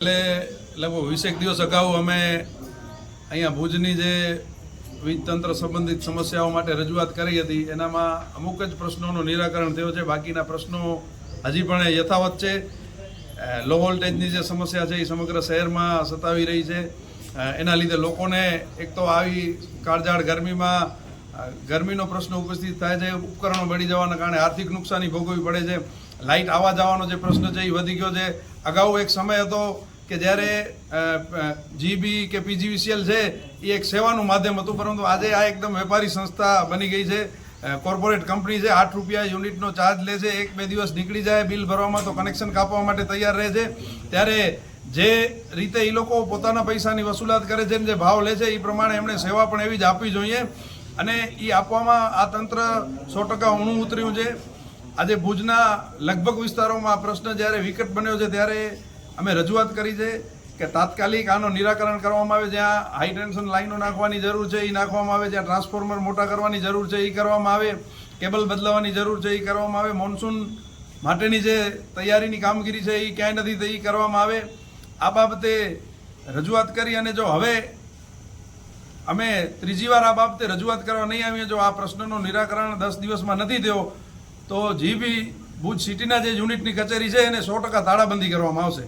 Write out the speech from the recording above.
લગભગ 20 દિવસ અગાઉ અમે અહીંયા ભુજની જે વીજતંત્ર સંબંધિત સમસ્યાઓ માટે રજૂઆત કરી હતી એનામાં અમુક જ પ્રશ્નોનું નિરાકરણ થયું છે. બાકીના પ્રશ્નો હજી પણ યથાવત છે. લો વોલ્ટેજની જે સમસ્યા છે એ સમગ્ર શહેરમાં સતાવી રહી છે. એના લીધે લોકોને એક તો આવી કાળઝાળ ગરમીમાં ગરમીનો પ્રશ્ન ઉપસ્થિત થાય છે. ઉપકરણો બળી જવાના કારણે આર્થિક નુકસાની ભોગવવી પડે છે. લાઇટ આવવા જવાનો જે પ્રશ્ન છે એ વધી ગયો છે. અગાઉ એક સમય હતો કે જ્યારે જીબી કે પીજીવીસીએલ છે એ એક સેવાનું માધ્યમ હતું, પરંતુ આજે આ એકદમ વેપારી સંસ્થા બની ગઈ છે. કોર્પોરેટ કંપની છે, 8 રૂપિયા યુનિટનો ચાર્જ લે છે. 1-2 દિવસ નીકળી જાય બિલ ભરવામાં તો કનેક્શન કાપવા માટે તૈયાર રહે છે. ત્યારે જે રીતે એ લોકો પોતાના પૈસાની વસૂલાત કરે છે, જે ભાવ લે છે એ પ્રમાણે એમણે સેવા પણ એવી જ આપવી જોઈએ અને એ આપવામાં આ તંત્ર 100% ઊણું ઉતર્યું છે. આજે ભુજના લગભગ વિસ્તારોમાં આ પ્રશ્ન જ્યારે વિકટ બન્યો છે ત્યારે અમે રજૂઆત કરી છે કે તાત્કાલિક આનો નિરાકરણ કરવામાં આવે. જ્યાં હાઈ ટેન્શન લાઈનો નાખવાની જરૂર છે એ નાખવામાં આવે, જ્યાં ટ્રાન્સફોર્મર મોટા કરવાની જરૂર છે એ કરવામાં આવે, કેબલ બદલાવાની જરૂર છે એ કરવામાં આવે, મોન્સૂન માટેની જે તૈયારીની કામગીરી છે એ ક્યાંય નથી થઈ એ કરવામાં આવે. આ બાબતે રજૂઆત કરી અને જો હવે અમે ત્રીજી વાર આ બાબતે રજૂઆત કરવા નહીં આવીએ, જો આ પ્રશ્નનું નિરાકરણ 10 દિવસમાં નથી થયો તો જીબી ભુજ સિટીના જે યુનિટની કચેરી છે એને 100% તાળાબંધી કરવામાં આવશે.